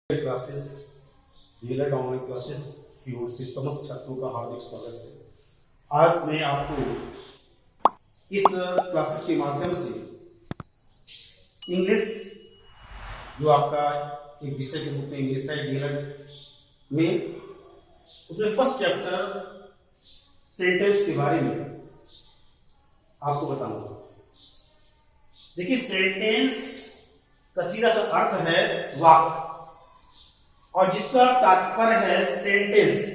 Classes DElEd online classes की ओर से समस्त छात्रों का हार्दिक स्वागत है। आज मैं आपको इस क्लासेस के माध्यम से इंग्लिश, जो आपका एक विषय के रूप में इंग्लिश है डीएलएड में, उसमें फर्स्ट चैप्टर सेंटेंस के बारे में आपको बताऊंगा। देखिए, सेंटेंस का सीधा सा अर्थ है वाक्य, और जिसका तात्पर्य है सेंटेंस।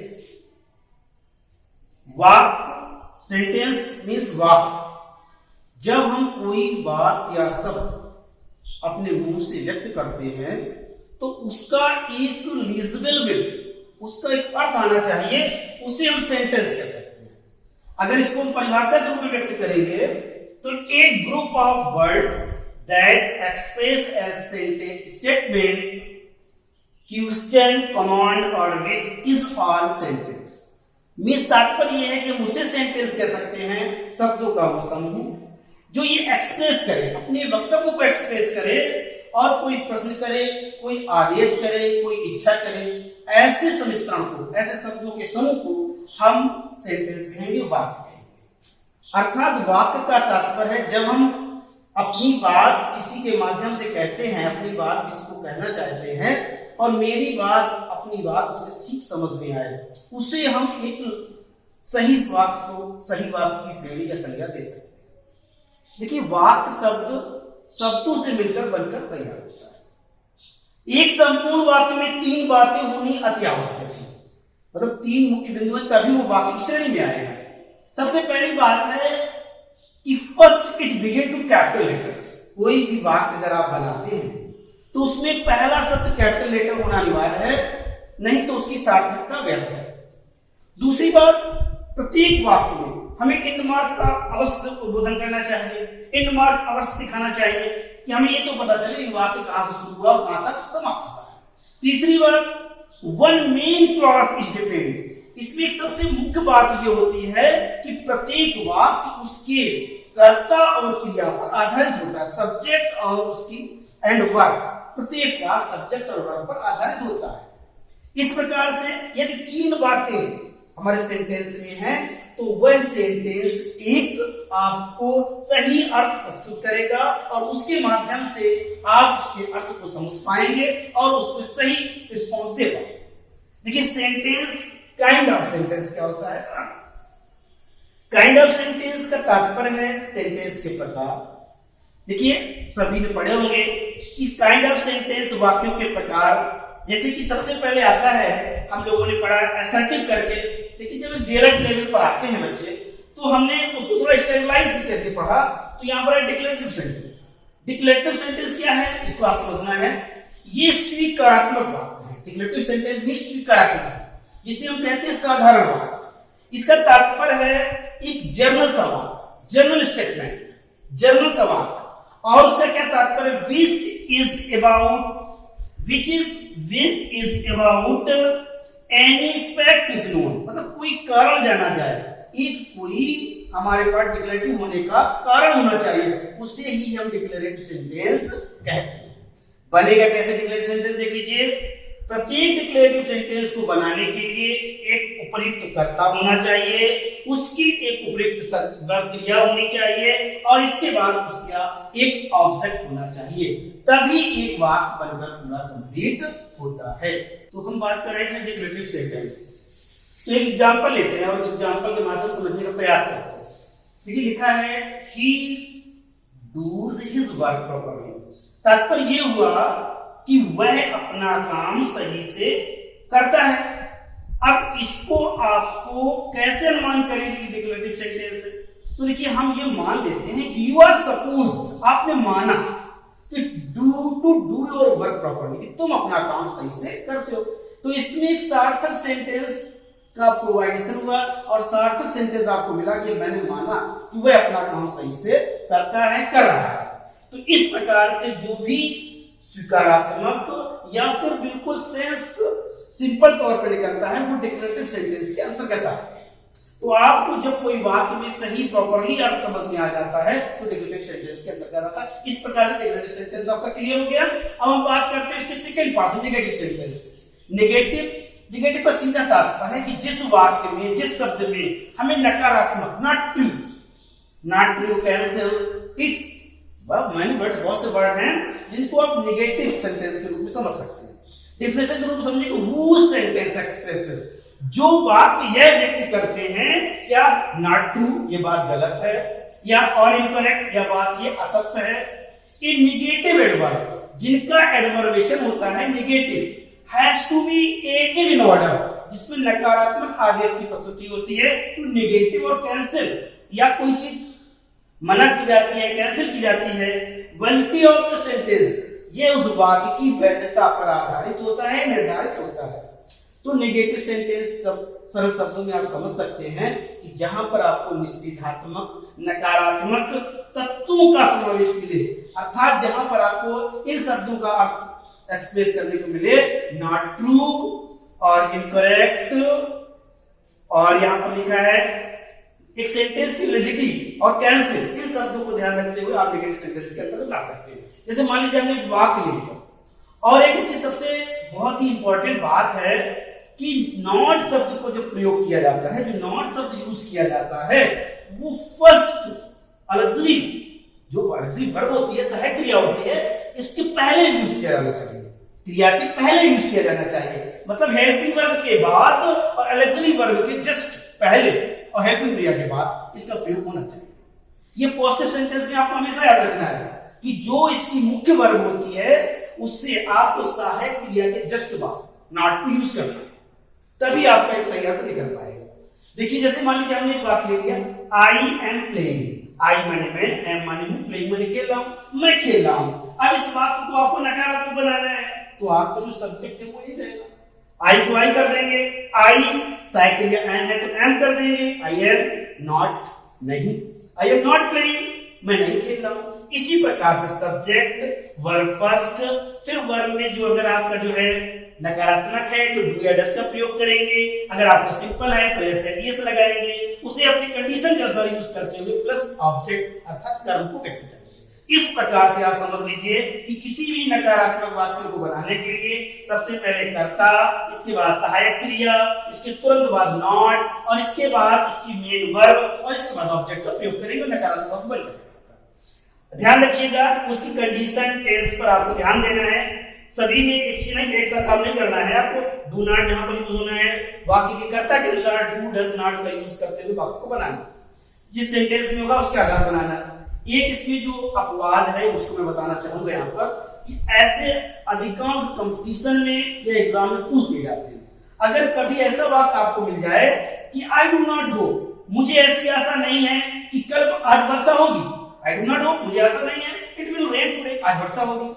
वाक्य, सेंटेंस मीन्स वाक्य। जब हम कोई बात या शब्द अपने मुंह से व्यक्त करते हैं तो उसका एक लीजिबल वे, उसका एक अर्थ आना चाहिए, उसे हम सेंटेंस कह सकते हैं। अगर इसको हम परिभाषा के रूप में व्यक्त करेंगे तो एक group of words that express as statement, question, command और wish is all sentence. Means तात्पर्य यह है कि हम उसे सेंटेंस कह सकते हैं, शब्दों का वो समूह जो ये एक्सप्रेस करे, अपने वक्तव्य को एक्सप्रेस करे, और कोई प्रश्न करे, कोई आदेश करे, कोई इच्छा करे, ऐसे सम्मिश्रण को, ऐसे शब्दों के समूह को हम सेंटेंस कहेंगे, वाक्य कहेंगे। अर्थात वाक्य का तात्पर्य है जब हम अपनी बात किसी के माध्यम से कहते हैं, अपनी बात किसी को कहना चाहते हैं और मेरी बात, अपनी बात उसे ठीक समझ में आए, उसे हम एक सही वाक्य को, सही वाक्य की श्रेणी या संज्ञा दे सकते हैं। देखिए, वाक्य शब्द शब्दों से मिलकर बनकर तैयार होता है। एक संपूर्ण वाक्य में 3 बातें होनी अति आवश्यक है, मतलब 3 मुख्य बिंदु, तभी वो वाक्य की श्रेणी में आएगा। सबसे पहली बात है कि first it begin to capital letters. कोई भी वाक्य अगर आप बनाते हैं तो उसमें पहला शब्द कैपिटल लेटर होना अनिवार्य है, नहीं तो उसकी सार्थकता व्यर्थ है। दूसरी बात, प्रत्येक वाक्य में हमें इंड मार्क का अवश्य उद्बोधन करना चाहिए, इंड मार्क अवश्य दिखाना चाहिए कि हमें ये तो पता चले कि वाक्य कहां से शुरू हुआ और कहां तक समाप्त हुआ है। तीसरी बात, one main clause is depend. इसमें एक सबसे मुख्य बात ये होती है कि प्रत्येक वाक्य उसके कर्ता और क्रिया पर आधारित होता है, सब्जेक्ट और उसकी एंड वर्ब, प्रत्येक का सब्जेक्ट और वर्ब पर आधारित होता है। इस प्रकार से यदि 3 बातें हमारे सेंटेंस में हैं तो वह सेंटेंस एक आपको सही अर्थ प्रस्तुत करेगा और उसके माध्यम से आप उसके अर्थ को समझ पाएंगे और उसमें सही रिस्पॉन्स दे पाएंगे। देखिए, सेंटेंस, काइंड ऑफ सेंटेंस क्या होता है? काइंड ऑफ सेंटेंस का तात्पर्य है सेंटेंस के प्रकार। देखिए, सभी ने पढ़े होंगे कि काइंड ऑफ सेंटेंस वाक्यों के प्रकार, जैसे कि सबसे पहले आता है, हम लोगों ने पढ़ा असर्टिव करके। देखिए, जब डीएलएड लेवल पर आते हैं बच्चे तो हमने उसको थोड़ा स्टेबलाइज भी करके पढ़ा। तो यहां पर है डिक्लेरेटिव सेंटेंस। डिक्लेरेटिव सेंटेंस क्या है, इसको आप समझना है। ये स्वीकारात्मक वाक्य है। डिक्लेरेटिव सेंटेंस भी स्वीकारात्मक, जिसे हम कहते हैं साधारण वाक्य। इसका तात्पर्य है एक जनरल सा वाक्य, जनरल स्टेटमेंट, जनरल सा वाक्य। और उसका क्या तात्पर्य, which is about any fact is known, मतलब कोई कारण जाना जाए, एक कोई हमारे पास डिक्लेरेटिव होने का कारण होना चाहिए, उसे ही हम डिक्लेरेटिव सेंटेंस कहते हैं। बनेगा कैसे डिक्लेरेटिव सेंटेंस, देख लीजिए। प्रत्येक डिक्लेरेटिव सेंटेंस को बनाने के लिए एक उपयुक्त कर्ता होना चाहिए, उसकी एक उपयुक्त क्रिया होनी चाहिए और इसके बाद उसका एक ऑब्जेक्ट होना चाहिए, तभी एक वाक्य बनकर पूरा कंप्लीट होता है। तो हम बात कर रहे थे डिक्लेरेटिव सेंटेंस। तो एक एग्जांपल लेते हैं और इस एग्जांपल के माध्यम से समझने का प्रयास करते हैं। देखिए, लिखा है he does his work properly। तात्पर्य ये हुआ कि वह अपना काम सही से करता है। अब इसको आपको कैसे अनुमान करेंगे डिक्लेरेटिव सेंटेंस? तो देखिए, हम ये मान लेते हैं कि यू आर सपोज, आपने माना कि to do your work properly, कि तुम अपना काम सही से करते हो। तो इसमें एक सार्थक सेंटेंस का प्रोवाइडेशन हुआ और सार्थक सेंटेंस आपको मिला कि मैंने माना कि वह अपना काम सही से करता है, कर रहा है। तो इस प्रकार से जो भी स्वीकारात्मक या फिर बिल्कुल सेंस सिंपल तौर पर निकलता है वो डिक्लेरेटिव सेंटेंस के अंतर्गत आता है। तो आपको जब कोई वाक्य में सही प्रॉपरली अर्थ समझ में आ जाता है तो डिक्लेरेटिव सेंटेंस के अंतर्गत आता है। इस प्रकार से डिक्लेरेटिव सेंटेंस आपका क्लियर हो गया। अब हम बात करते हैं इसके सेकंड पार्ट से, नेगेटिव सेंटेंस। नेगेटिव का सीधा तात्पर्य है कि जिस वाक्य में, जिस शब्द में हमें नकारात्मक, not true, cancel, it's, many words, बहुत से वर्ड हैं जिनको आप नेगेटिव सेंटेंस के रूप में समझ सकते हैं। डिफिनेशन के रूप में समझिए कि हु सेंटेंस एक्सप्रेसेस, जो वाक्य यह व्यक्त करते हैं क्या नॉट ट्रू, ये बात गलत है, या और इनकरेक्ट, यह बात ये असत्य है। ये नेगेटिव एडवर्ब, जिनका एडवर्बेशन होता है negative, has to be added in order, जिसमें नकारात्मक आदेश की प्रस्तुति होती है। तो नेगेटिव और कैंसिल, या कोई चीज मना की जाती है, कैंसिल की जाती है, वैलिडिटी ऑफ द सेंटेंस, ये उस वाक्य की वैधता पर आधारित होता है, निर्धारित होता है। तो नेगेटिव सेंटेंस सरल शब्दों में आप समझ सकते हैं कि जहां पर आपको निषेधात्मक, नकारात्मक तत्वों का समावेश मिले, अर्थात जहां पर आपको इन शब्दों का अर्थ एक्सप्रेस करने को मिले, नॉट ट्रू और इनकरेक्ट, और यहां पर लिखा है एक सेंटेंस की वैलिडिटी और कैंसिल, इन शब्दों को ध्यान रखते हुए आप नेगेटिव सेंटेंस के अंतर्गत ला सकते हैं। जैसे मान लीजिए हमने एक वाक्य लिखा और एक इसकी सबसे बहुत ही इंपॉर्टेंट बात है कि नॉट शब्द को जो प्रयोग किया जाता है, जो नॉट शब्द यूज किया जाता है, वो फर्स्ट ऑक्सिलरी, जो ऑक्सिलरी वर्ब होती है, सहायक क्रिया होती है, इसके पहले यूज किया जाना चाहिए, क्रिया के पहले यूज किया जाना चाहिए। मतलब हेल्पिंग वर्ब के बाद और ऑक्सिलरी वर्ब के जस्ट पहले और हेल्पिंग क्रिया के बाद इसका प्रयोग होना चाहिए। ये पॉजिटिव सेंटेंस में आपको हमेशा याद रखना है कि जो इसकी मुख्य वर्ब होती है उससे आपको सहायक क्रिया के जस्ट बाद नॉट को यूज करना है, तभी आपका एक सही अर्थ निकल पाएगा। देखिए जैसे मान लीजिए हमने एक वाक्य ले लिया, आई एम प्लेइंग, आई माने मैं, एम माने हूं, प्लेइंग माने खेल रहा हूं, मैं खेल रहा हूं। अब इस वाक्य को आपको नकारात्मक बनाना है तो आपका जो सब्जेक्ट है वो ही रहेगा, आई को आई कर देंगे, आई सहायक क्रिया एम है तो एम कर देंगे, आई एम नॉट, नहीं, आई एम नॉट प्लेइंग, मैं नहीं खेल रहा हूं। इसी प्रकार से सब्जेक्ट, वर्ब फर्स्ट, फिर वर्ब में जो अगर आपका जो है नकारात्मक है तो डू या डज का प्रयोग करेंगे, अगर आपका सिंपल है तो ऐसे एस लगाएंगे, उसे अपनी कंडीशन के अनुसार यूज करते हुए प्लस ऑब्जेक्ट अर्थात कर्म को व्यक्त करेंगे। इस प्रकार से आप समझ लीजिए कि किसी भी नकारात्मक वाक्य को बनाने के लिए सबसे पहले कर्ता, इसके बाद सहायक क्रिया, इसके तुरंत बाद नॉट, और इसके बाद उसकी मेन वर्ब, और इसके बाद ऑब्जेक्ट का प्रयोग करेंगे, नकारात्मक वाक्य बन जाएगा। ध्यान रखिएगा उसकी कंडीशन टेंस पर आपको ध्यान देना है, सभी में एक साथ काम नहीं करना है आपको। डू नॉट जहां पर यूज होना है वाक्य के कर्ता के अनुसार डू डज नॉट का यूज करते हुए वाक्य को बनाना, जिस सेंटेंस में होगा उसके आधार बनाना। एक इसमें जो अपवाद है उसको मैं बताना चाहूंगा यहाँ पर कि ऐसे अधिकांश कंपटीशन में या एग्जाम में पूछ दिए जाते हैं। अगर कभी ऐसा वाक्य आपको मिल जाए कि आई डू नॉट हो, मुझे ऐसी आशा नहीं है कि कल आज वर्षा होगी, आई डू नॉट हो, मुझे आशा नहीं है, इट विल रेन टुडे, आज वर्षा होगी।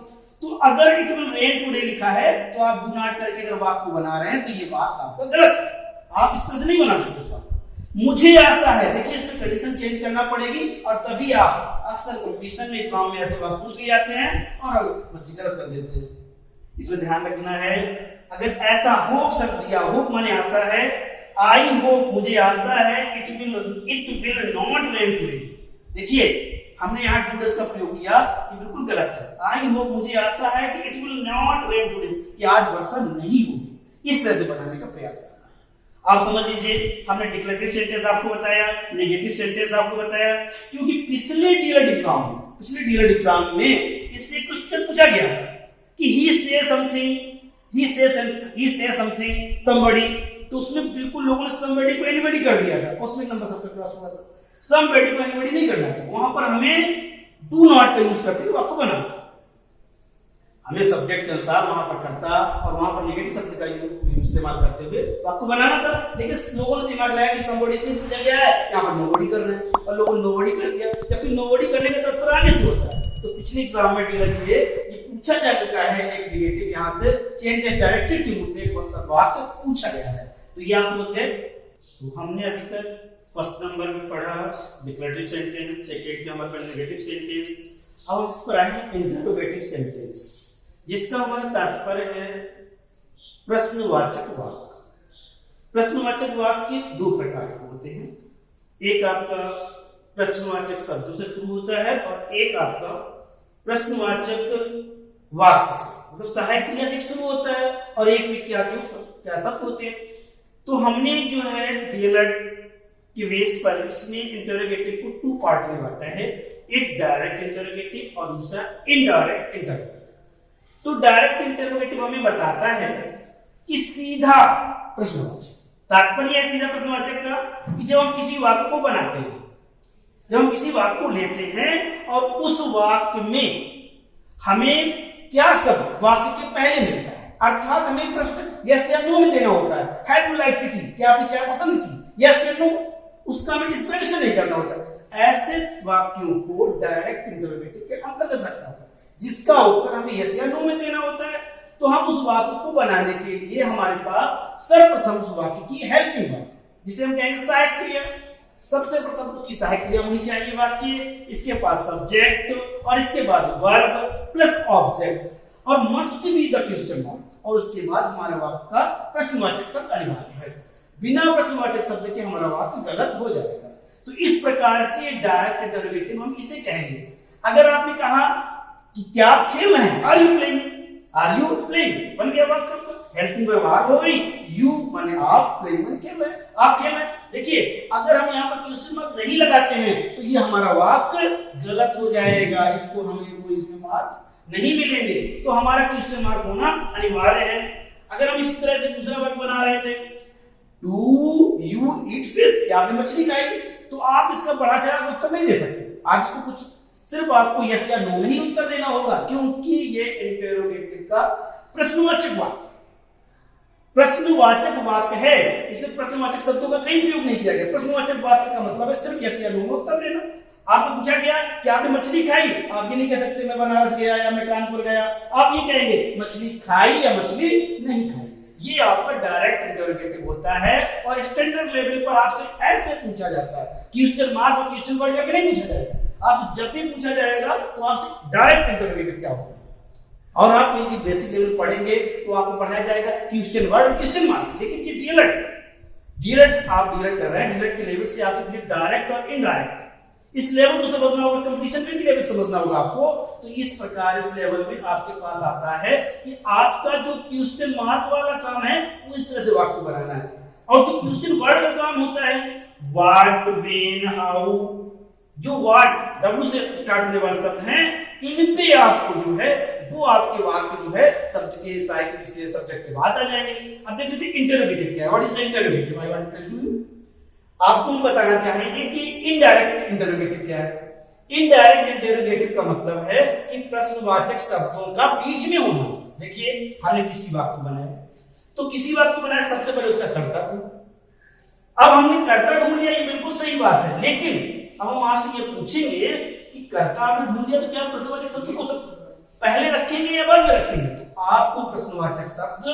तो अगर इट विल रेन टुडे लिखा है तो आप डू नॉट करके अगर वाक्य को बना रहे हैं तो ये बात आपका गलत है, आप इस तरह से नहीं बना सकते इस वाक्य। मुझे आशा है, देखिए इसमें कंडीशन चेंज करना पड़ेगी, और तभी आप अक्सर कंपटीशन में एग्जाम में ऐसे वाक्य पूछ लिए जाते हैं और बच्चे गलत कर देते हैं। इसमें ध्यान रखना है, अगर ऐसा होप शब्द दिया, होप माने आशा है, आई होप मुझे आशा है, it will not rain today, देखिए हमने यहाँ डू डज का प्रयोग किया, ये बिल्कुल गलत है। आई होप मुझे आशा है कि it will not rain today, कि आज वर्षा नहीं होगी, इस तरह से बनाने का प्रयास करना है। आप समझ लीजिए हमने डिक्लेरेटिव सेंटेंस आपको बताया, नेगेटिव सेंटेंस आपको बताया, क्योंकि पिछले डीएलएड एग्जाम में इससे क्वेश्चन पूछा गया था कि ही से समथिंग somebody, तो उसमें बिल्कुल लोगों ने somebody को anybody कर दिया था, उसमें नंबर सबका क्रॉस हुआ था। somebody को anybody नहीं करना था, वहां पर हमें डू नॉट का यूज करते हुए वाक्य बनाना था। हमें सब्जेक्ट के अनुसार वहां पर करता और वहां पर नेगेटिव शब्द का इस्तेमाल करते हुए वाक्य बनाना था। देखिए लोगों ने दिमाग लगाया कि somebody इसलिए पूछा गया है, यहाँ पर nobody करना है, और लोगों ने nobody कर दिया, या फिर nobody करने का तात्पर्य आगे से होता है। तो पिछले एग्जाम में ये पूछा जा चुका है, एक नेगेटिव यहाँ से चेंज एज डायरेक्टेड के रूप में वाक्य पूछा गया है, तो ये आप समझ गए। तो हमने अभी तक फर्स्ट नंबर में पढ़ा डिक्लेरेटिव सेंटेंस, सेकंड नंबर पर नेगेटिव सेंटेंस, अब इस पर आए इंटरोगेटिव सेंटेंस, जिसका हमारा तात्पर्य है प्रश्नवाचक वाक्य। प्रश्नवाचक वाक्य दो प्रकार के होते हैं, एक आपका प्रश्नवाचक शब्द से शुरू होता है और एक आपका प्रश्नवाचक वाक्य से, मतलब सहायक क्रिया से शुरू होता है और एक में क्या शब्द होते हैं। तो हमने जो है डीएलएड के बेस पर इसमें इंटरोगेटिव को 2 पार्ट में बांटा है, एक डायरेक्ट इंटरोगेटिव और दूसरा इनडायरेक्ट इंटरोगेटिव। तो डायरेक्ट इंटरोगेटिव हमें बताता है कि सीधा प्रश्नवाचक, तात्पर्य है सीधा प्रश्नवाचक का कि जब हम किसी वाक्य को बनाते हैं, जब हम किसी वाक्य को लेते हैं और उस वाक्य में हमें क्या शब्द वाक्य के पहले मिलता है, अर्थात हमें प्रश्न यस या नो में देना होता है। हैव यू लाइक्ड इट, क्या आपने चाय पसंद की, यस या नो, उसका हमें डिस्क्रिप्शन नहीं करना होता। ऐसे वाक्यों को डायरेक्ट इंटरोगेटिव के अंतर्गत रखना होता है, जिसका उत्तर हमें यस या नो में देना होता है। तो हम उस वाक्य को बनाने के लिए हमारे पास सर्वप्रथम उस वाक्य की हेल्पिंग वर्ब, जिसे हम कहेंगे सहायक क्रिया, सबसे प्रथम उसकी सहायक क्रिया होनी चाहिए वाक्य, इसके पास सब्जेक्ट और इसके बाद वर्ब प्लस ऑब्जेक्ट और must be the question mark, और उसके बाद हमारे वाक्य का प्रश्नवाचक शब्द अनिवार्य है। बिना प्रश्नवाचक शब्द के हमारा वाक्य गलत हो जाएगा। तो इस प्रकार से डायरेक्ट इंटरोगेटिव हम इसे कहेंगे। अगर आपने कहा कि क्या आप खेल रहे हैं, are you playing, are you playing, बन गया वाक्य, हेल्पिंग वर्ब आर हो गई, यू माने आप, प्लेइंग माने खेल रहे हैं, आप खेल रहे हैं। देखिए अगर हम यहाँ पर क्वेश्चन मार्क नहीं लगाते हैं तो ये हमारा वाक्य गलत हो जाएगा, इसको हमें कोई इसमें मार्क्स नहीं मिलेंगे। तो हमारा क्वेश्चन मार्क होना अनिवार्य है। अगर हम इसी तरह से दूसरा वाक्य बना रहे थे, डू यू ईट फिश, क्या आपने मछली खाई, तो आप इसका बढ़ा चढ़ा उत्तर नहीं दे सकते। आप इसको कुछ सिर्फ आपको यस या नो में ही उत्तर देना होगा, क्योंकि ये इंटरोगेटिव का प्रश्नवाचक वाक्य, प्रश्नवाचक वाक्य है। इसमें प्रश्नवाचक शब्दों का कहीं प्रयोग नहीं किया गया। प्रश्नवाचक वाक्य का मतलब है सिर्फ यस या नो में उत्तर देना। आपको पूछा गया कि आपने मछली खाई, आप ये नहीं कह सकते मैं बनारस गया या मैं कानपुर गया, आप ये कहेंगे मछली खाई या मछली नहीं खाई। ये आपका डायरेक्ट इंटरोगेटिव होता है और स्टैंडर्ड लेवल पर आपसे ऐसे पूछा जाता है, क्वेश्चन मार्क और क्वेश्चन वर्ड करके नहीं पूछा जाएगा। आपसे जब भी पूछा जाएगा तो आपसे डायरेक्ट इंटरोगेटिव क्या होता है, और आप इनकी बेसिक लेवल पढ़ेंगे तो आपको पढ़ाया जाएगा क्वेश्चन वर्ड और क्वेश्चन मार्क। लेकिन ये डीएलएड आप डीएलएड कर रहे हैं, डीएलएड के लेवल से आपको डायरेक्ट और इनडायरेक्ट इस लेवल को समझना होगा, कंपटीशन में भी लेवल समझना होगा आपको। तो इस प्रकार इस लेवल में आपके पास आता है कि आपका जो क्वेश्चन मार्क वाला काम है वो इस तरह से वाक्य बनाना है, और जो क्वेश्चन वर्ड का काम होता है व्हाट, व्हेन, हाउ, जो व्हाट डब्ल्यू से स्टार्ट होने वाले शब्द हैं, इन पे आपको जो है वो आपके वाक्य जो है शब्द के साहित्य से सब्जेक्ट के बाद आ जाएंगे। अब देखते हैं इंटरोगेटिव क्या है, what is the interrogative, I want to tell you. आपको बताना चाहेंगे कि इनडायरेक्ट इंटरोगेटिव क्या है। इनडायरेक्ट इंटरोगेटिव का मतलब है कि प्रश्नवाचक शब्दों का बीच में होना। देखिए हमने किसी वाक्य को बनाया, तो किसी वाक्य को बनाया सबसे पहले उसका कर्ता ढूंढ। अब हमने कर्ता ढूंढ लिया, ये बिल्कुल सही बात है, लेकिन अब हम आपसे ये पूछेंगे कि कर्ता आपने ढूंढ लिया तो क्या प्रश्नवाचक शब्द को पहले रखेंगे या बाद में रखेंगे? तो आपको प्रश्नवाचक शब्द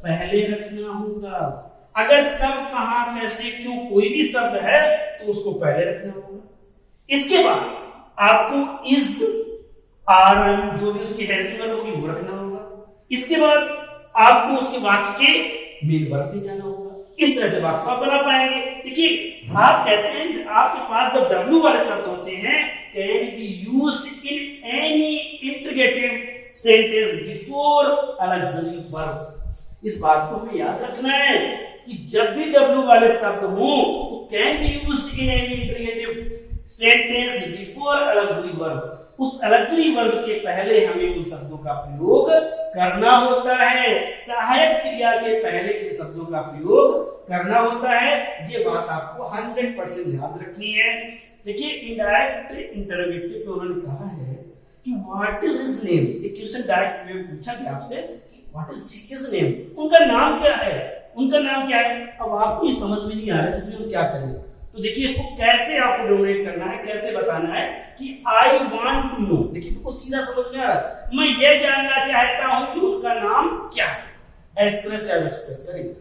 पहले रखना होगा। अगर कब, कहां, कैसे, क्यों कोई भी शब्द है तो उसको पहले रखना होगा। इसके बाद आपको इज, आर, जो भी उसकी हेल्पिंग वर्ब होगी वो रखना होगा। इसके बाद आपको उसके वाक्य के मेन वर्ब पे जाना होगा। इस तरह से वाक्य आप बना पाएंगे। देखिए आप कहते हैं आपके पास जब डब्ल्यू वाले शब्द होते हैं can be used in any interrogative sentence before auxiliary verb. इस बात को हमें याद रखना है कि जब भी डब्ल्यू वाले शब्द हो तो can be used in any interrogative sentence before auxiliary verb. उस ऑक्सिलरी वर्ब के पहले हमें उन शब्दों का प्रयोग करना होता है, सहायक क्रिया के पहले इन शब्दों का प्रयोग करना होता है। ये बात आपको 100% याद रखनी है। देखिए इनडायरेक्ट इंटरोगेटिव में उन्होंने कहा है कि व्हाट इज हिज नेम। ये क्वेश्चन डायरेक्ट में पूछा गया आपसे कि व्हाट इज हिज नेम, उनका नाम क्या है, उनका नाम क्या है। अब आपको ये समझ में नहीं आ रहा है इसमें हम क्या करें। तो देखिए इसको कैसे आपको डोमिनेट करना है, कैसे बताना है कि आई वांट टू नो। देखिए तुमको सीधा समझ में आ रहा है, मैं ये जानना चाहता हूं कि उनका नाम क्या है। इस तरह से आप एक्सप्रेस करेंगे।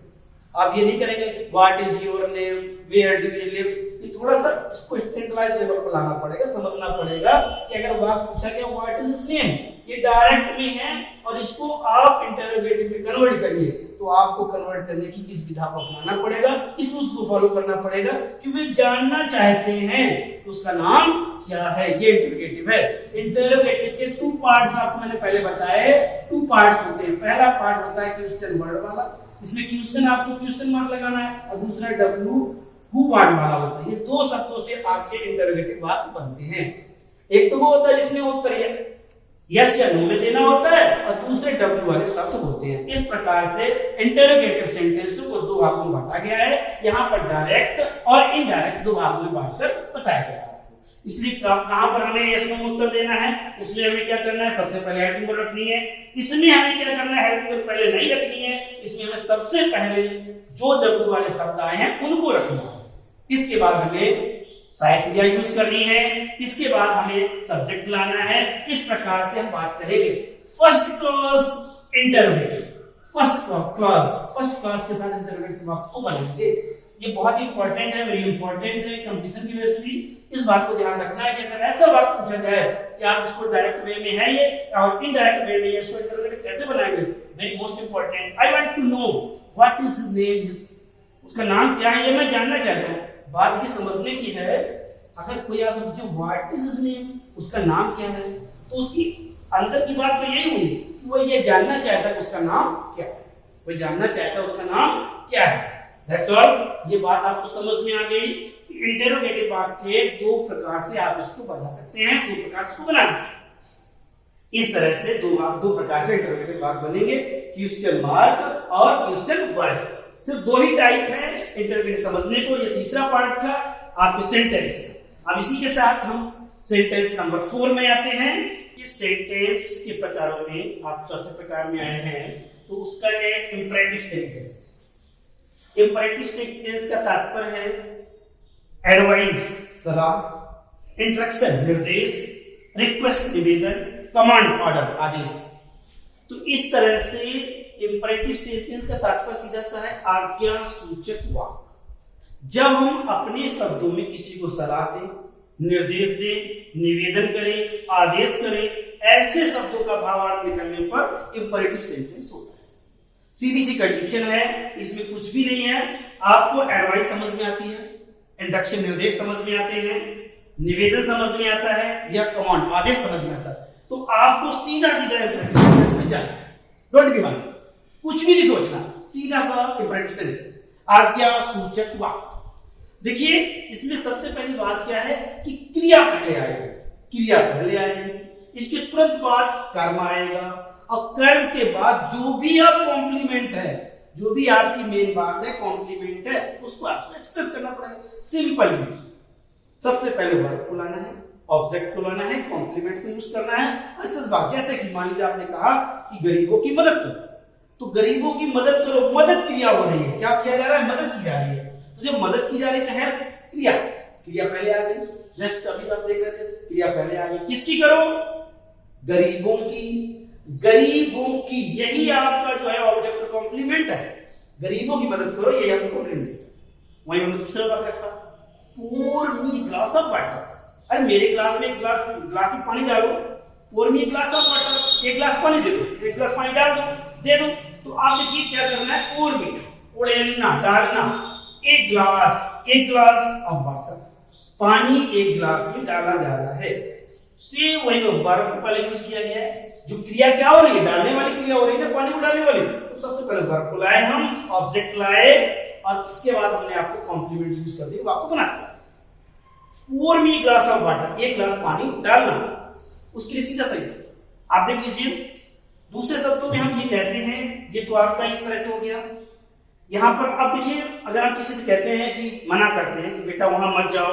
आप ये नहीं करेंगे what is your name, where do you live. ये थोड़ा सा इसको स्टैंडर्डाइज लेवल पर लाना पड़ेगा, समझना पड़ेगा कि अगर वाक्य पूछा गया व्हाट इज हिज नेम, ये डायरेक्ट में है और इसको आप इंटरोगेटिव में कन्वर्ट करिए तो आपको कन्वर्ट करने की इस विधा को अपनाना पड़ेगा, इस रूल्स को फॉलो करना पड़ेगा कि वे जानना चाहते हैं तो उसका नाम क्या है। ये इंटरोगेटिव है। इंटरोगेटिव के 2 पार्ट्स आपको मैंने पहले बताए, 2 पार्ट्स होते हैं। पहला पार्ट होता है क्वेश्चन वर्ड वाला, इसमें क्वेश्चन आपको क्वेश्चन मार्क लगाना है, और दूसरा डब्ल्यू हु वर्ड वाला होता है। ये 2 शब्दों से आपके इंटरोगेटिव वाक्य बनते हैं। एक तो वो होता है जिसमें उत्तर यस या नो में देना होता है, और दूसरे डब्ल्यू वाले शब्द होते हैं। इस प्रकार से इंटरोगेटिव सेंटेंस को 2 भागों में बांटा गया है। यहाँ पर डायरेक्ट और इनडायरेक्ट 2 भागों में बांटकर बताया गया है। इसलिए कहां पर हमें यस नो उत्तर देना है, उसमें हमें क्या करना है, सबसे पहले हेल्पिंग वर्ड रखनी है। इसमें हमें क्या करना है, हेल्पिंग वर्ड पहले नहीं रखनी है, इसमें हमें सबसे पहले जो डब्ल्यू वाले शब्द आए हैं उनको रखना है। इसके बाद हमें सहायक क्रिया यूज करनी है, इसके बाद हमें सब्जेक्ट लाना है। इस प्रकार से हम बात करेंगे first class interrogative, first class के साथ इंटरोगेटिव वाक्य को बनाएंगे। ये बहुत ही इंपॉर्टेंट है, वेरी इंपॉर्टेंट है कंपटीशन की वजह से भी इस बात को ध्यान रखना है कि अगर ऐसा वाक्य पूछा जाए कि आप इसको डायरेक्ट वे में है ये और इनडायरेक्ट वे में इसको इंटरोगेटिव कैसे बनाएंगे, very most important. I want to know what is his name, उसका नाम क्या है, ये मैं जानना चाहता हूँ। बात ये समझने की है, अगर कोई आपसे पूछे व्हाट इज हिज नेम, उसका नाम क्या है, तो उसकी अंदर की बात तो यही हुई कि वो ये जानना चाहता है उसका नाम क्या है, वो जानना चाहता है उसका नाम क्या है। That's all. ये बात आपको समझ में आ गई कि इंटरोगेटिव वाक्य 2 प्रकार से आप इसको बना सकते हैं, 2 प्रकार से इसको बनाना। इस तरह से 2 प्रकार से इंटरोगेटिव वाक्य बनेंगे, क्वेश्चन मार्क और क्वेश्चन वर्ड। सिर्फ 2 ही टाइप है इंटरोगेटिव समझने को। ये तीसरा पार्ट था आपके सेंटेंस। अब इसी के साथ हम सेंटेंस नंबर 4 में आते हैं। इस सेंटेंस के प्रकारों में आप चौथे प्रकार में आए हैं, तो उसका है इंपरेटिव सेंटेंस। इंपरेटिव सेंटेंस का तात्पर्य है एडवाइस सलाह, इंस्ट्रक्शन निर्देश, रिक्वेस्ट निवेदन, कमांड ऑर्डर आदेश। तो इस तरह से इंपरेटिव सेंटेंस का तात्पर्य सीधा सा है आज्ञा सूचक वाक्य। जब हम अपने शब्दों में किसी को सलाह दें, निर्देश दें, निवेदन करें, आदेश करें, ऐसे शब्दों का भावार्थ निकलने पर इंपरेटिव सेंटेंस होता है। सीधी सी कंडीशन है, इसमें कुछ भी नहीं है। आपको एडवाइस समझ में आती है, इंस्ट्रक्शन निर्देश समझ में आते हैं, निवेदन समझ में आता है या कमांड आदेश समझ में आता है, तो आपको सीधा सीधा में जाना है। डोंट बी वरीड, कुछ भी नहीं सोचना, सीधा सा इंपरेटिव सेंटेंस, आज्ञा सूचक वाक्य। देखिए इसमें सबसे पहली बात क्या है कि क्रिया पहले आएगी, क्रिया पहले आएगी, इसके तुरंत बाद कर्म आएगा, और कर्म के बाद जो भी आप कॉम्प्लीमेंट है, जो भी आपकी मेन बात है, कॉम्प्लीमेंट है, उसको आपको एक्सप्रेस करना पड़ेगा। सिंपल सबसे पहले वर्ब को लाना है, ऑब्जेक्ट को लाना है, कॉम्प्लीमेंट को यूज करना है। ऐसा बात जैसे कि मान लीजिए आपने कहा कि गरीबों की मदद करो, तो गरीबों की मदद करो, मदद क्रिया हो रही है। क्या किया जा रहा है, मदद की जा रही है। तो जब मदद की जा रही है क्रिया, क्रिया पहले आ गई। जस्ट अभी आप देख रहे थे, क्रिया पहले आ गई। किसकी करो, गरीबों की, गरीबों की, यही आपका जो है ऑब्जेक्ट कॉम्प्लीमेंट है। गरीबों की मदद करो, यही आपका कॉम्प्लीमेंट है। वहीं मैंने दूसरा बात रखा, pour me glass of water। अरे मेरे ग्लास में ग्लास में पानी डालो, pour me glass of water, एक ग्लास पानी दे दो, एक ग्लास पानी डाल दो, दे दो। तो आप देखिए क्या करना है, pour me, उड़ेलना, डालना, एक ग्लास ऑफ वाटर, पानी एक ग्लास में डाला जा रहा है। से वही वर्ब को पहले यूज किया गया है। जो क्रिया क्या हो रही है, डालने वाली क्रिया हो रही है ना, पानी को डालने वाली। तो सबसे पहले वर्ब को लाए हम, ऑब्जेक्ट लाए, और इसके बाद हमने आपको कॉम्प्लीमेंट यूज कर दिया, आपको बना दिया। pour me glass of water, एक ग्लास पानी डालना, उसके लिए सीधा सही आप देख लीजिए। दूसरे शब्दों में हम ये कहते हैं, ये तो आपका इस तरह से हो गया। यहां पर आप देखिए, अगर आप किसी से कहते हैं कि मना करते हैं कि बेटा वहां मत जाओ,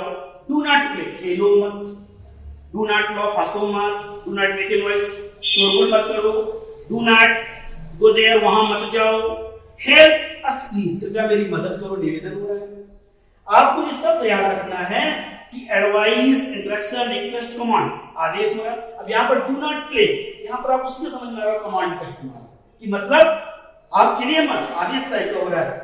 डू नॉट प्ले, खेलो मत, डू नॉट लॉफ, हंसो मत, do not make a noise, शोरगुल मत करो, डू नॉट गो देयर, वहां मत जाओ, हेल्प अस प्लीज, कृपया मेरी मदद करो, निवेदन हो रहा है। आपको ये सब याद रखना है कि एडवाइस, इंस्ट्रक्शन, रिक्वेस्ट, कमांड आदेश हो रहा है। अब यहाँ पर डू नॉट प्ले, यहाँ पर आप उसमें समझ में आ रहा है कमांड का इस्तेमाल, कि मतलब आपके लिए मत, आदेश टाइप का हो रहा है।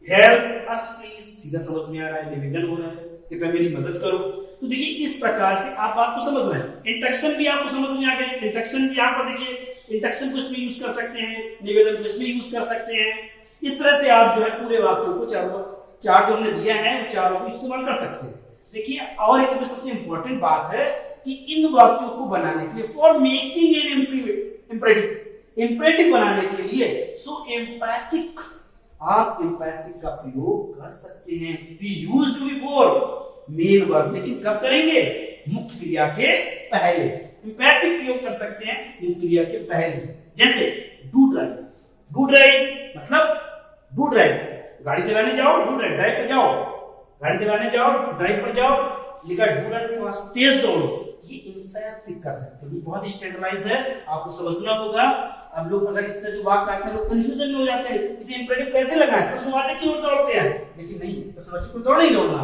हेल्प अस प्लीज, सीधा समझ में आ रहा है, निवेदन हो रहा है, कृपया मेरी मदद करो। तो देखिए इस प्रकार से आप बात को समझ रहे हैं। इंस्ट्रक्शन भी आपको समझ में आ गया। इंस्ट्रक्शन भी यहाँ पर देखिए इंडक्शन को इसमें यूज कर सकते हैं, निवेदन को इसमें यूज कर सकते हैं। इस तरह से आप जो है पूरे वाक्यों को चार जो हमने दिया है वो चारों को इस्तेमाल कर सकते हैं। देखिए और एक सबसे इंपॉर्टेंट बात है कि इन वाक्यों को बनाने के लिए फॉर मेकिंग एन इंपरेटिव बनाने के लिए सो एम्पैथिक, आप एम्पैथिक का प्रयोग कर सकते हैं। We used before main verb, लेकिन कब करेंगे? मुख्य क्रिया के पहले। एम्पैथिक प्रयोग कर सकते हैं मुख्य क्रिया के पहले। जैसे डू ड्राइव, डू ड्राइव मतलब डू ड्राइव, गाड़ी चलाने जाओ, डू ड्राइव, ड्राइव पर जाओ, गाड़ी चलाने जाओ, ड्राइव पर जाओ, लिखा डू रन फास्ट, तेज दौड़ो, ये एम्पैथिक कर सकते हैं। बहुत स्टैंडर्डाइज है, आपको समझना होगा। अब लोग अगर इस तरह से वाक्य आते हैं लोग कंफ्यूजन में हो जाते हैं, इसे इंपरेटिव कैसे लगाएं, प्रश्नवाचक क्यों दौड़ते हैं? लेकिन नहीं, प्रश्नवाचक को दौड़ नहीं दौड़ना,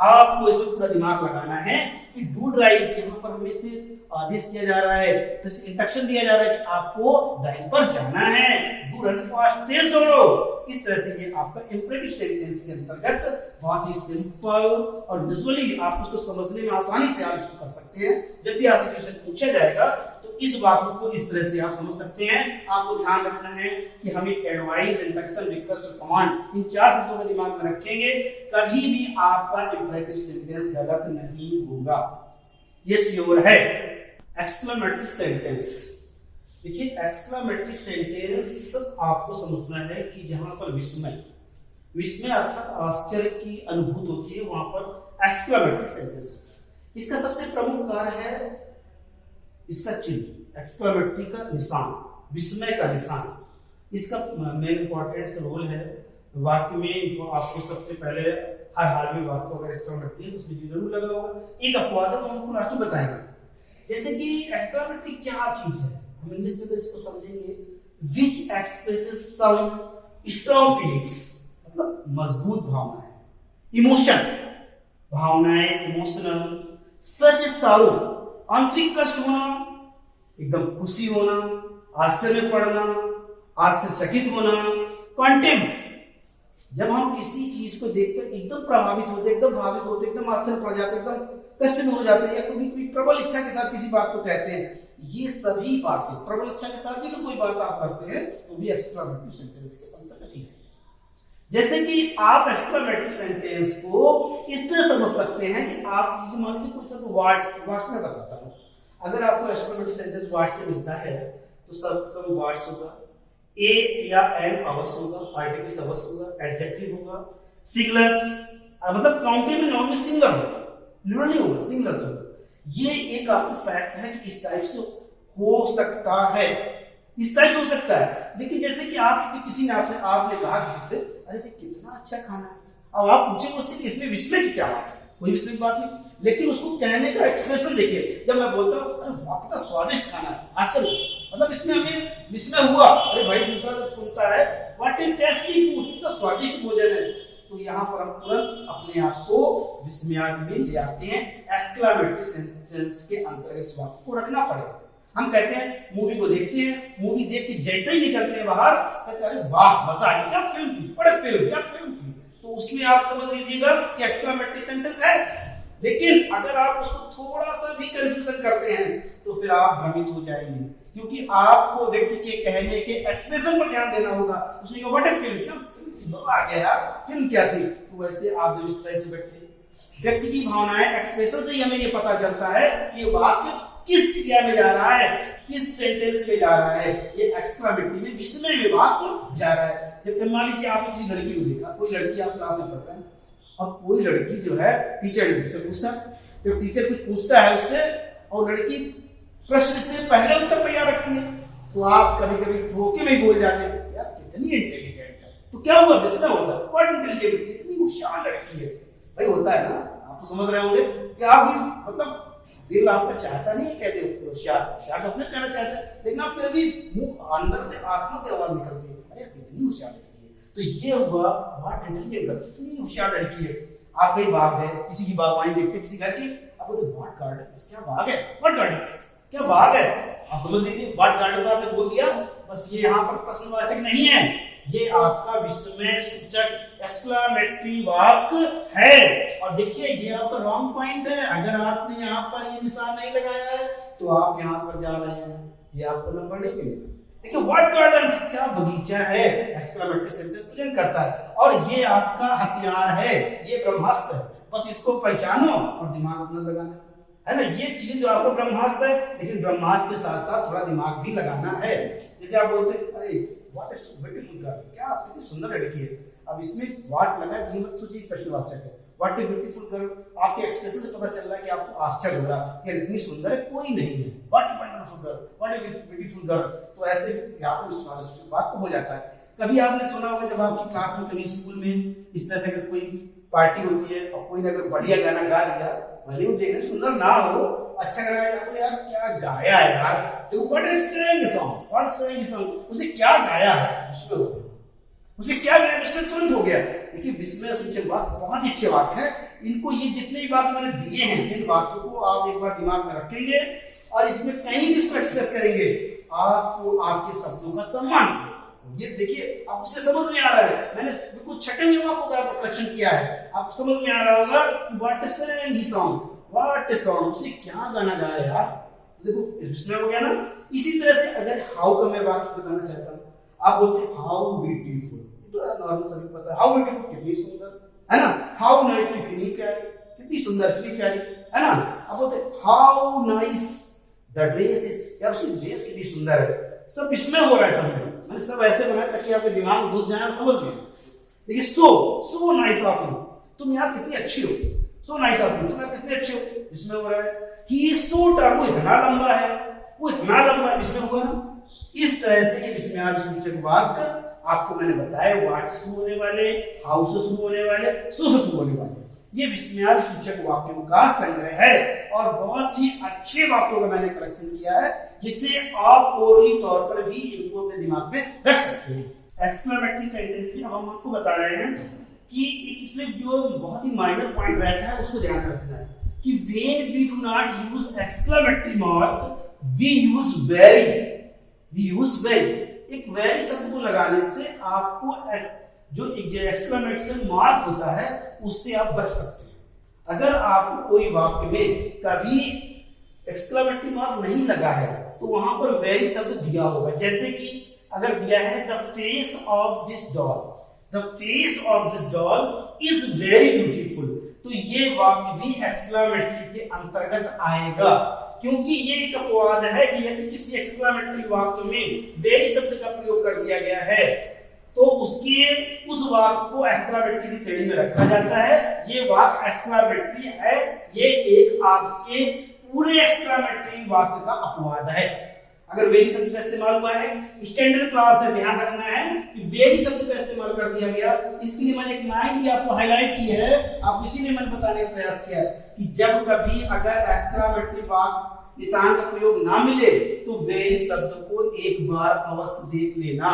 आपको इसमें पूरा दिमाग लगाना है कि डू ड्राइव यहाँ पर हमें से आदेश किया जा रहा है, तो इंस्ट्रक्शन दिया जा रहा है कि आपको ड्राइव पर जाना है, डू रन फास्ट, तेज दौड़ो। इस तरह से ये आपका इंपरेटिव सेंटेंस के अंतर्गत बहुत ही सिंपल और विजुअली आप उसको समझने में आसानी से आप इसको कर सकते हैं। जब भी आपसे क्वेश्चन पूछा जाएगा तो इस वाक्य को इस तरह से आप समझ सकते हैं। आपको ध्यान रखना है कि हमें एडवाइस, इंस्ट्रक्शन, रिक्वेस्ट और कमांड, इन चार शब्दों को दिमाग में रखेंगे, कभी भी आपका इंपरेटिव सेंटेंस गलत नहीं होगा, ये श्योर है। एक्सक्लेमेटरी सेंटेंस, देखिए एक्सक्लेमेटरी सेंटेंस आपको समझना है कि जहां पर विस्मय अर्थात आश्चर्य की अनुभूति होती है, वहां पर एक्सक्लेमेटरी सेंटेंस होता है। इसका सबसे प्रमुख कार्य है इसका चिन्ह, एक्सक्लेमेटरी का निशान, विस्मय का निशान, इसका मेन इंपॉर्टेंट रोल है वाक्य में। तो आपको सबसे पहले हर हाल में वाक्य अगर एक्सक्लेमेटरी है उसमें जरूर लगा होगा। एक अपवाद हम आपको लास्ट में बताएंगे, जैसे कि एक्सक्लेमेटरी क्या चीज है, हम इंग्लिश में इसको समझेंगे, which expresses some strong feelings, मतलब मजबूत भावनाएं, इमोशन, भावनाएं, इमोशनल, सच सारो, आंतरिक कष्ट होना, एकदम खुशी होना, आश्चर्य में पड़ना, आश्चर्यचकित होना, कंटेम्प्ट, जब हम किसी चीज को देखकर एकदम प्रभावित होते, एकदम भावित होते, एकदम आश्चर्य पड़ जाते, एकदम कष्ट में हो जाते हैं, या कोई प्रबल इच्छा के साथ किसी बात को कहते हैं, ये सभी बातें प्रबल इच्छा के साथ भी तो कोई बात आप करते हैं तो भी एक्सक्लेमेटरी सेंटेंस के अंतर्गत ही है। जैसे कि आप एक्सक्लेमेटरी सेंटेंस को इस तरह समझ सकते हैं कि आप मान लीजिए कोई शब्द वर्ड्स में बताता हूं, अगर आपको एक्सक्लेमेटरी सेंटेंस वर्ड से मिलता है तो शब्द वर्ड्स होगा, ए या एन अवश्य होगा, पार्टिकल्स अवश्य होगा, एडजेक्टिव होगा, सिंगुलर्स मतलब काउंटेबल नाउन में सिंगुलर होगा, प्लूरल नहीं होगा, सिंगुलर होगा। ये एक आपको फैक्ट है कि इस टाइप से हो सकता है, इस टाइप हो सकता है। लेकिन जैसे कि आप किसी ने आपने कहा किसी से, अरे भाई कितना अच्छा खाना है, अब आप पूछे मुझसे कि इसमें विस्मय की क्या बात है, कोई विस्मय की बात नहीं, लेकिन उसको कहने का एक्सप्रेशन देखिए। जब मैं बोलता हूँ अरे वाह कितना स्वादिष्ट खाना है, आश्चर्य, मतलब इसमें हमें विस्मय हुआ, अरे भाई दूसरा जब सुनता है व्हाट इज टेस्टी फूड, कितना स्वादिष्ट भोजन है, तो यहाँ पर हम तुरंत अपने आप को विस्मयाद में ले आते हैं। एक्सक्लेमेटरी सेंटेंस के अंतर्गत इस वाक्य को रखना पड़ेगा। हम कहते हैं मूवी को देखते हैं, मूवी देख के जैसे ही निकलते हैं बाहर कहते हैं अरे वाह मजा आ गया, क्या फिल्म थी, बड़े फिल्म, क्या फिल्म थी, तो उसमें आप समझ लीजिएगा कि एक्सक्लेमेटरी सेंटेंस है। लेकिन अगर आप उसको थोड़ा सा भी कंफ्यूजन करते हैं तो फिर आप भ्रमित हो जाएंगे, क्योंकि आपको व्यक्ति के कहने के एक्सप्रेशन पर ध्यान देना होगा। उसने कहा व्हाट इज फिल्म, क्या फिल्म थी, मजा आ गया यार, फिल्म क्या थी। तो वैसे आप जब इस तरह से व्यक्ति की भावनाएं एक्सप्रेशन से ही हमें ये पता चलता है कि वाक्य किस क्रिया में जा रहा है, किस सेंटेंस में जा रहा है, ये एक्सक्लेमेटरी में विस्मय में वाक्य जा रहा है। जब मान लीजिए आपने किसी लड़की को देखा, कोई लड़की आप क्लास में पढ़ रहे हैं, अब कोई लड़की जो है टीचर से पूछता है, जब टीचर कुछ पूछता है उससे और लड़की प्रश्न से पहले उत्तर तैयार रखती है, तो आप कभी कभी धोखे में बोल जाते हैं यार कितनी इंटेलिजेंट है, तो क्या हुआ, विस्मय होता है, व्हाट इंटेलिजेंट, कितनी होशियार लड़की है। भाई होता है ना, आप तो समझ रहे होंगे कि आप भी मतलब दिल आपका चाहता नहीं है कहते होशियार, होशियार तो अपने कहना चाहता है, लेकिन आप फिर भी मुंह अंदर से आत्मा से आवाज निकलती है अरे कितनी होशियार लड़की है। तो ये हुआ व्हाट इंटेलिजेंट, कितनी होशियार लड़की है। आप कहीं बाग है, किसी की बागवानी देखते किसी घर की, आप बोलते व्हाट गार्डन्स, क्या बाग है, व्हाट गार्डन्स, क्या बाग है, आप समझ लीजिए व्हाट गार्डन्स आपने बोल दिया, बस ये यहाँ पर प्रश्नवाचक नहीं है, ये आपका विस्मय सूचक एक्सक्लेमेटरी वाक्य है। और देखिए ये आपका रॉन्ग पॉइंट है, अगर आपने यहाँ पर ये निशान नहीं लगाया है तो आप यहाँ पर जा रहे हैं, ये आपको नंबर नहीं मिलेगा। देखिए व्हाट गार्डन्स, क्या बगीचा है, एक्सक्लेमेटरी सेंटेंस प्रेजेंट करता है और ये आपका हथियार है, ये ब्रह्मास्त्र है। बस इसको पहचानो और दिमाग अपना लगाना है ना। ये चीज जो आपका ब्रह्मास्त्र है, लेकिन ब्रह्मास्त्र के साथ साथ थोड़ा दिमाग भी लगाना है। जैसे आप बोलते हैं अरे व्हाट इज ब्यूटीफुल गर्ल, क्या कितनी सुंदर लड़की है। अब इसमें व्हाट लगा ये मत सोचिए प्रश्नवाचक है। व्हाट इज ब्यूटीफुल गर्ल, आपके एक्सप्रेशन से पता चल रहा है कि आपको आश्चर्य हो रहा है कि इतनी सुंदर है कोई नहीं है। What is wonderful girl, what is beautiful girl, तो ऐसे आपको विश्वास बात को हो जाता है। कभी आपने सुना होगा जब आपकी क्लास में कभी स्कूल में इस तरह से कोई पार्टी होती है और कोई ने अगर बढ़िया गाना गा दिया, भले वो देखने में सुंदर ना हो, अच्छा गाना गाया, यार क्या गाया है यार, देखो what is saying song, what saying song, उसने क्या गाया है, उसने क्या गाया, उससे तुरंत हो गया। देखिए विस्मय सूचक वाक्य बहुत ही अच्छे वाक्य हैं। इनको ये जितने भी वाक्य मैंने दिए हैं, इन वाक्यों को आप एक बार दिमाग में रखेंगे और इसमें कहीं भी इसको एक्सप्रेस करेंगे, आपको आपके शब्दों का सम्मान मिलेगा। ये देखिए आप उससे समझ में आ रहा है, मैंने बिल्कुल छठे नियम को रिफ्लेक्शन किया है, आप समझ में आ रहा होगा what is saying he song, what is song, उसने क्या गाना गाया यार, देखो इस विस्मय हो गया ना। इसी तरह से अगर हाउ का मैं वाक्य बताना चाहता हूं, आप बोलते हैं हाउ ब्यूटीफुल, तो नॉर्मल सभी पता है हाउ ब्यूटीफुल कितनी सुंदर है ना, हाउ नाइस कितनी प्यारी, कितनी सुंदर कितनी प्यारी है ना। आप बोलते हैं how nice the dress is, यार उसकी ड्रेस कितनी सुंदर है। सब विस्मय हो रहा है, समझ मैंने सब ऐसे बनाया ताकि आपके दिमाग में घुस जाए और समझ में। देखिए सो नाइस ऑफ यू, तुम यार कितनी अच्छी हो, सो नाइस ऑफ यू, तुम यार कितने अच्छे हो, इसमें हो रहा है। ही इज सो टॉल, वो इतना लंबा है, वो इतना लंबा है, इसमें हुआ ना। इस तरह से ये विस्मयार्थ सूचक वाक्य आपको मैंने बताया, व्हाट से शुरू होने वाले, हाउ से शुरू होने वाले, सो से शुरू होने वाले, ये विस्मयार्थ सूचक वाक्यों का संग्रह है और बहुत ही अच्छे वाक्यों का मैंने कलेक्शन किया है, जिससे आप ओरली तौर पर भी इनको अपने दिमाग में रख सकते हैं। एक्सक्लेमेटरी सेंटेंस में हम आपको बता रहे हैं कि इसमें जो बहुत ही माइनर पॉइंट रहता है उसको ध्यान रखना है कि when we do not use exclamatory mark we use very. एक वेरी शब्द को लगाने से आपको जो एक्सक्लेमेशन मार्क होता है उससे आप बच सकते हैं। अगर आपको कोई वाक्य में कभी एक्सक्लेमेटरी मार्क नहीं लगा है तो वहां पर वेरी शब्द दिया होगा। जैसे कि अगर दिया है the face of this doll, the face of this doll is very beautiful, तो ये वाक्य भी एक्सक्लेमेटरी के अंतर्गत आएगा, क्योंकि ये एक अपवाद है कि यदि किसी एक्सक्लेमेटरी वाक्य में वेरी शब्द का प्रयोग कर दिया गया है तो उस वाक्य को एक्सक्लेमेटरी की श्रेणी में रखा जाता है। ये वाक्य एक्सक्लेमेटरी है, ये एक आपके पूरे एक्सक्लेमेटरी वाक्य का अपवाद है। अगर वेरी शब्द का इस्तेमाल हुआ है, स्टैंडर्ड क्लास से ध्यान रखना है कि वेरी शब्द का इस्तेमाल कर दिया गया। इसके लिए मैंने एक लाइन भी आपको हाईलाइट की है, आप इसी ने मैंने बताने का प्रयास किया कि जब कभी अगर एक्सक्लेमेटरी वाक्य निशान का प्रयोग ना मिले तो वेरी शब्द को एक बार अवश्य देख लेना।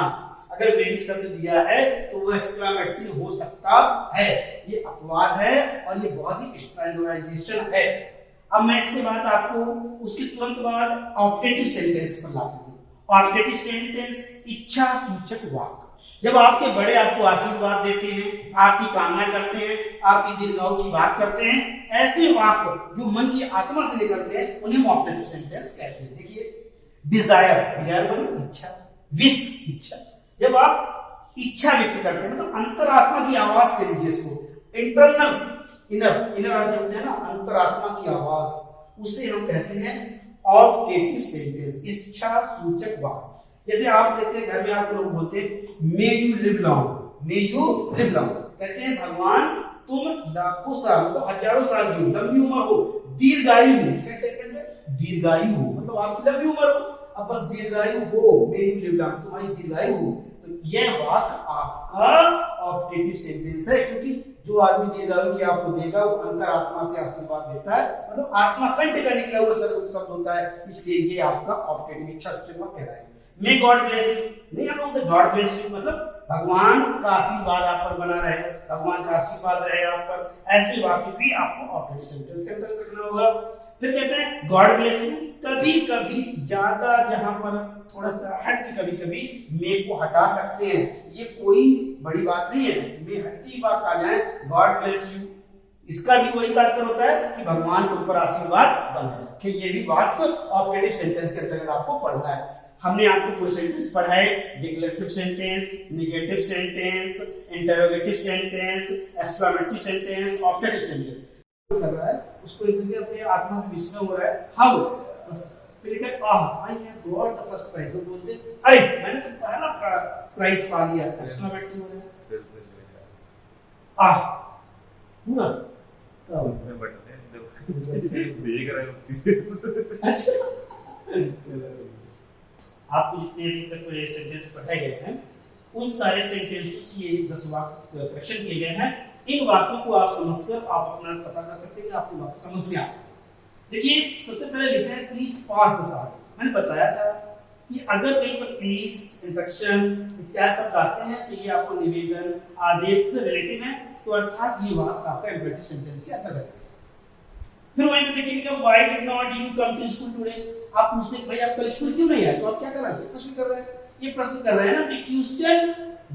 अगर वेरी शब्द दिया है तो वो एक्सक्लेमेटरी हो सकता है, ये अपवाद है और ये बहुत ही स्टैंडर्डाइजेशन है। अब मैं इसके बाद आपको उसके तुरंत बाद ऑब्जेक्टिव सेंटेंस पर लाता हूं। ऑब्जेक्टिव सेंटेंस इच्छा सूचक वाक्य, जब आपके बड़े आपको आशीर्वाद देते हैं, आपकी कामना करते हैं, आपकी दीर्घायु की बात करते हैं, ऐसे वाक्य जो मन की आत्मा से निकलते हैं उन्हें ऑब्जेक्टिव सेंटेंस कहते हैं। देखिए डिजायर माने इच्छा, विश इच्छा, जब आप इच्छा व्यक्त करते हैं मतलब अंतरात्मा की आवाज कह लीजिए इसको, इंटरनल इनर अर्थ होते हैं ना, अंतरात्मा की आवाज, उसे हम कहते हैं ऑब्जेक्टिव सेंटेंस, इच्छा सूचक वाक्य। जैसे आप देखते हैं घर में आप लोग बोलते हैं may you live long, may you live long, कहते हैं भगवान तुम लाखों साल मतलब हजारों साल जियो, लंबी उम्र हो, दीर्घायु हो, दीर्घायु हो मतलब आपकी लंबी उम्र हो। अब बस दीर्घायु हो, मे यू लिव लॉन्ग, तुम्हारी दीर्घायु हो, तो यह वाक्य आपका ऑब्जेक्टिव सेंटेंस है, क्योंकि जो आदमी दीर्घायु की आपको देगा वो अंतरात्मा से आशीर्वाद देता है, मतलब आत्मा कंठ का निकला हुआ शब्द होता है, इसलिए ये आपका ऑब्जेक्टिव इच्छा सूचक वाक्य कहलाएगा। मे गॉड ब्लेस यू, नहीं आप बोलते गॉड ब्लेस यू मतलब भगवान का आशीर्वाद आप पर बना रहे, भगवान का आशीर्वाद रहे आप पर, ऐसे वाक्य भी आपको ऑब्जेक्टिव सेंटेंस के अंतर्गत रखना होगा। फिर कहते हैं गॉड ब्लेस यू, कभी कभी ज्यादा जहां पर थोड़ा सा हट के कभी कभी मे को हटा सकते हैं, ये कोई बड़ी बात नहीं है, मे हटती वाक्य आ जाए गॉड ब्लेस यू, इसका भी वही तात्पर्य होता है कि भगवान तुम पर आशीर्वाद बनाए रखे। ये भी वाक्य ऑब्जेक्टिव सेंटेंस के अंतर्गत आपको पढ़ना है। हमने आपको पूरे सेंटेंस पढ़ा है, declarative sentence, negative sentence, interrogative sentence, exclamatory sentence, objective sentence कर रहा है, उसको इतने अपने आत्मा से विस्मय हो रहा है। हाउ, बस फिर लिखा I have got the first prize. वो बोलते अरे मैंने तो पहला प्राइज पा लिया। एक्सक्लेमेटरी हो रहा है पूरा देख रहे हो। अच्छा आपको जितने अभी तक ये सेंटेंस पढ़ाए गए हैं उन सारे सेंटेंसों से ये 10 वाक्य करेक्शन किए गए हैं। इन वाक्यों को आप समझकर आप अपना पता कर सकते हैं कि आपको वाक्य समझ में आया। देखिए सबसे पहले लिखा है प्लीज पास द साइड। मैंने बताया था कि अगर कहीं पर प्लीज, इंस्ट्रक्शन इत्यादि शब्द आते हैं तो ये आपको निवेदन, आदेश से रिलेटिव है, तो अर्थात ये वाक्य आपका इंपेरेटिव सेंटेंस के अंतर्गत है। फिर वहीं पे देखिए why did not you come to school today. आप पूछते हैं भाई आप कल स्कूल क्यों नहीं आए, तो आप क्या कर रहे हैं, प्रश्न कर रहे हैं। ये प्रश्न कर रहे हैं ना, तो क्वेश्चन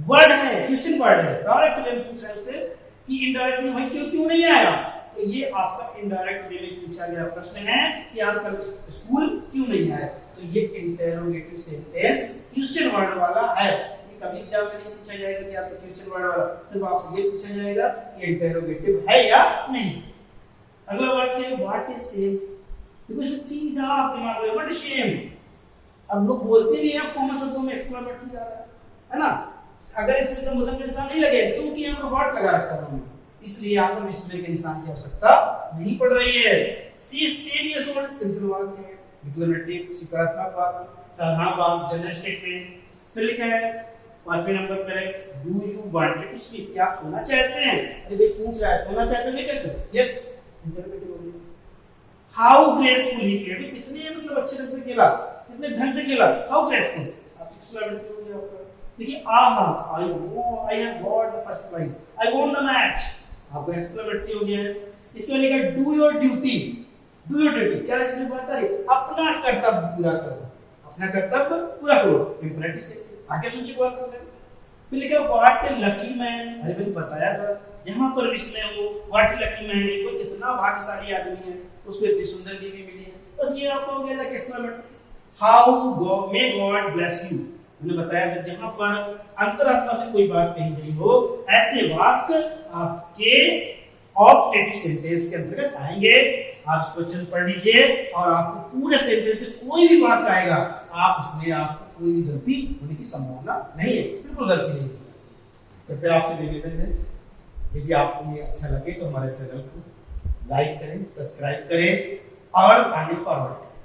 वर्ड है, क्वेश्चन वर्ड है। डायरेक्ट वे में पूछ रहे हैं उससे कि इनडायरेक्ट में भाई क्यों नहीं आया, तो ये आपका इनडायरेक्ट वे में पूछा गया प्रश्न है कि आप कल स्कूल क्यों नहीं आए। तो ये इंटरोगेटिव सेंटेंस क्वेश्चन वर्ड वाला है। ये कभी एग्जाम में नहीं पूछा जाएगा कि आपका क्वेश्चन वर्ड वाला, सिर्फ आपसे ये पूछा जाएगा कि इंटरोगेटिव है या नहीं। अगला वाक्य व्हाट इज सेम। देखो इसमें सीधा दिमाग में व्हाट इज शेम। अब लोग बोलते भी हैं कॉमन शब्दों में एक्सक्लेमेटरी आ रहा है ना। अगर इसमें समुद्र के निशान नहीं लगे क्योंकि यहाँ पर व्हाट लगा रखा है, इसलिए यहाँ पर विस्मय के निशान की आवश्यकता नहीं पड़ रही है। सी स्टेट ये सोल्ड सिंपल वाक्य है, डिक्लेरेटिव सकारात्मक वाक्य, साधारण वाक्य, जनरल स्टेटमेंट। फिर लिखा है 5वें नंबर पर है do you wanted to sleep. क्या आप सोना चाहते हैं। अरे भाई पूछ रहा है सोना चाहते हो नहीं चाहते, यस इंटरप्रेटिव हो गया। हाउ ग्रेसफुल ही प्लेड, कितने मतलब अच्छे ढंग से खेला, कितने ढंग से खेला, हाउ ग्रेसफुल। आप एक्सक्लेमेटरी हो गया आपका। देखिए आहा I have got the first prize, I won the match, आपका एक्सक्लेमेटरी हो गया। इसमें लिखा do your duty. Do your duty क्या इसमें बात आ रही, अपना कर्तव्य पूरा करो, अपना कर्तव्य पूरा करो, इंपरेटिव से आगे सूची बात कर रहे हैं। फिर लिखा व्हाट ए लकी मैन। अरे मैंने बताया था जहां पर विस्मय हो व्हाट ए लकी मैन, देखो कितना भाग्यशाली आदमी है, उसको इतनी सुंदर बीवी मिली है। बस ये आपको हो गया exclamatory. How may God bless you. मैंने बताया था जहां पर अंतरात्मा से कोई बात कही गई हो ऐसे वाक्य आपके ऑब्जेक्टिव सेंटेंस के अंतर्गत आएंगे। आप इसको अच्छे से पढ़ लीजिए और आपको पूरे सेंटेंस से कोई भी वाक्य आएगा आप उसमें आपको कोई भी गलती होने की संभावना नहीं है, बिल्कुल गलती नहीं है। कृपया आपसे निवेदन है यदि आपको ये अच्छा लगे तो हमारे चैनल को लाइक करें, सब्सक्राइब करें और आगे फॉरवर्ड करें।